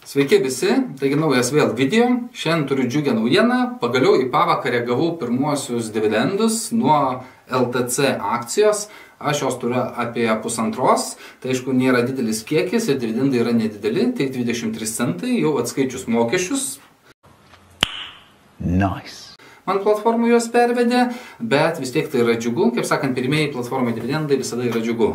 Sveiki visi, taigi naujas vėl video. Šiandien turiu džiugią naujieną. Pagaliau į pavakarę gavau pirmuosius dividendus nuo LTC akcijos. Aš jos turiu apie 1,5. Tai aišku, nėra didelis kiekis ir dividendai yra nedideli, tik 23 centai, jau atskaičius mokesčius. Nice. Man platformų juos pervedė, bet vis tiek tai yra džiugu. Kaip sakant, pirmieji platformai dividendai visada yra džiugu.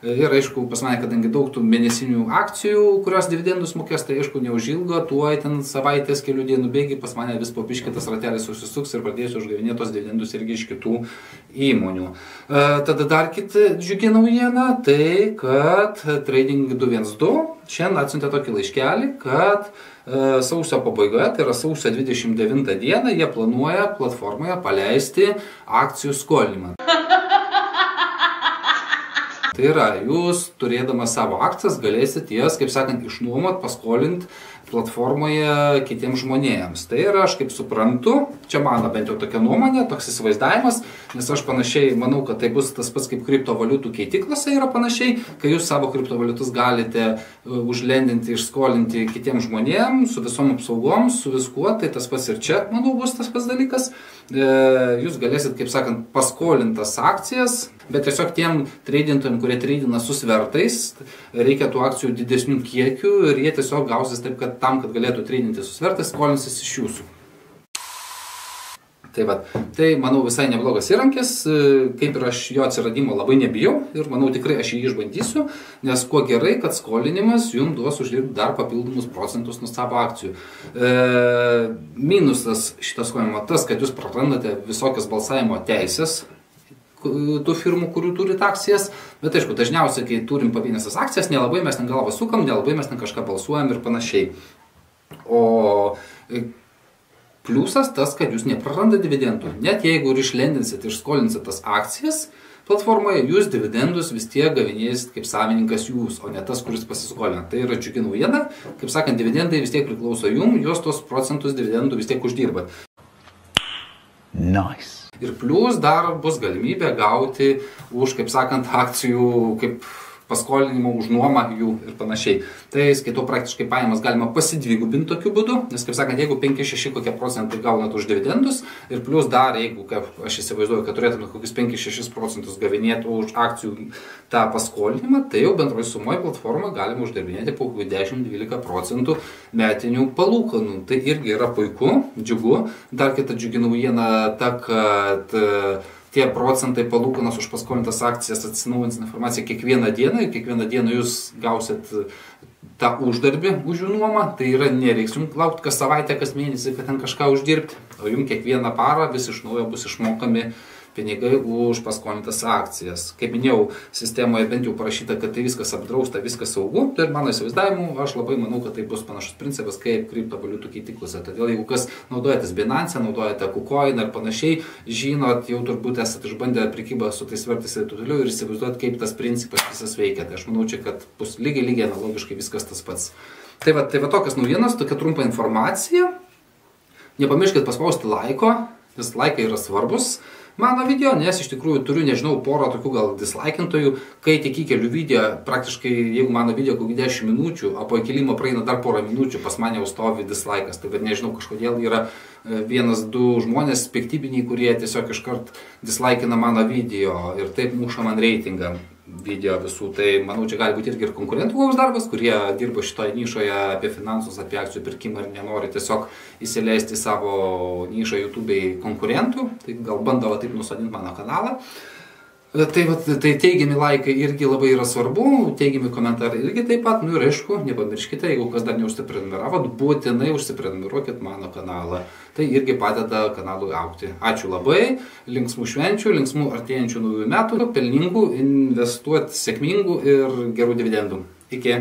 Ir aišku, pas mane, kadangi daug tų mėnesinių akcijų, kurios dividendus mokės, tai aišku, neužilgo, tuoj ten savaitės kelių dienų bėgi, pas mane vis po biškį tas ratelis susisuks ir pradėsiu užgavinėti tos dividendus irgi iš kitų įmonių. Tada dar kita džiugi naujiena, tai kad Trading 212 šiandien atsiuntė tokį laiškelį, kad sausio pabaigoje, tai yra sausio 29 dieną, jie planuoja platformoje paleisti akcijų skolinimą. Tai yra, jūs turėdamas savo akcijas galėsite jas, kaip sakant, išnuomot, paskolinti platformoje kitiems žmonėms. Tai yra, aš kaip suprantu, čia mano bent jau tokia nuomonė, toks įsivaizdavimas, nes aš panašiai manau, kad tai bus tas pats kaip kriptovaliutų keitiklose yra panašiai, kai jūs savo kriptovaliutus galite užlendinti, išskolinti kitiems žmonėms, su visom apsaugom, su viskuo, tai tas pats ir čia, manau, bus tas pats dalykas. Jūs galėsit, kaip sakant, paskolintas akcijas, bet tiesiog tiem tradintojim, kurie tradina su svertais, reikia tų akcijų didesnių kiekių ir jie tiesiog gausis taip, kad tam, kad galėtų tradinti su svertais, skolinsis iš jūsų. Tai manau visai neblogas įrankis, kaip ir aš jo atsiradimo labai nebijau ir manau tikrai aš jį išbandysiu, nes kuo gerai, kad skolinimas jums duos uždirbti dar papildomus procentus nuo savo akcijų. Minusas šitas skolinimo tas, kad jūs prarandate visokias balsavimo teisės tų firmų, kurių turite akcijas, bet aišku, dažniausiai, kai turim pavienės akcijas, nelabai mes ten galvą sukam, nelabai mes ten kažką balsuojam ir panašiai. O pliusas tas, kad jūs nepraranda dividendų. Net jeigu ir išlendinsit, išskolinsit tas akcijas platformoje, jūs dividendus vis tiek gavinėsit kaip savininkas jūs, o ne tas, kuris pasiskolina. Tai yra džiugi naujiena. Kaip sakant, dividendai vis tiek priklauso jums, jūs tos procentus dividendų vis tiek uždirbat. Nice. Ir plius dar bus galimybė gauti už, kaip sakant, akcijų kaip paskolinimo už nuomą jų ir panašiai. Tai skaitau praktiškai pajamas galima pasidvigubinti tokiu būdu, nes kaip sakant, jeigu 5-6 kokie procentai gaunat už dividendus ir plus dar, jeigu, kaip aš įsivaizduoju, kad turėtume kokius 5-6 procentus gavinėti už akcijų tą paskolinimą, tai jau bendroje sumoje platformą galima uždirbinėti po 10-12 procentų metinių palūkanų. Tai irgi yra puiku, džiugu. Dar kita džiugi naujiena ta, kad tie procentai palūkanos už paskolintas akcijas atsinaujins informaciją kiekvieną dieną ir kiekvieną dieną jūs gausit tą uždarbį už jų nuomą. Tai yra, nereiks jums laukti kas savaitę, kas mėnesį, kad ten kažką uždirbti, o jums kiekvieną parą vis iš naujo bus išmokami pinigai už paskolintas akcijas. Kaip minėjau, sistemoje bent jau parašyta, kad tai viskas apdrausta, viskas saugu. Tai mano įsivaizdavimu, aš labai manau, kad tai bus panašus principas kaip kriptovaliutų keitiklose. Todėl jeigu kas naudojatės Binance, naudojate KuCoin ar panašiai, žinot, jau turbūt esate išbandę prekybą su tais svertais ir toliau ir įsivaizduot, kaip tas principas visas veikia. Tai aš manau čia, kad bus lygiai analogiškai viskas tas pats. Tai va tokias naujienas, tokia trumpa informacija. Nepamirškit paspausti laiko, nes laikai yra svarbus mano video, nes iš tikrųjų turiu, nežinau, porą tokių gal dislaikintojų, kai tik įkeliu video, praktiškai jeigu mano video kokį 10 minučių, o po įkelimo praeina dar porą minučių, pas mane jau stovi dislaikas. Tai bet nežinau, kažkodėl yra 1-2 žmonės piktybiniai, kurie tiesiog iškart dislaikina mano video ir taip muša man reitingą video visų. Tai manau, čia gali būti irgi ir konkurentų koks darbas, kurie dirba šitoje nišoje apie finansus, apie akcijų pirkimą ir nenori tiesiog įsileisti savo nišą YouTube'ai konkurentų. Tai gal bando taip nusodinti mano kanalą. Tai teigiami laikai irgi labai yra svarbu, teigiami komentarai irgi taip pat. Nu ir aišku, nepamirškite, jeigu kas dar neužsiprenumeravot, būtinai užsiprenumeruokit mano kanalą. Tai irgi padeda kanalui augti. Ačiū labai, linksmų švenčių, linksmų artėjančių naujų metų, pelningų, investuoti sėkmingų ir gerų dividendų. Iki.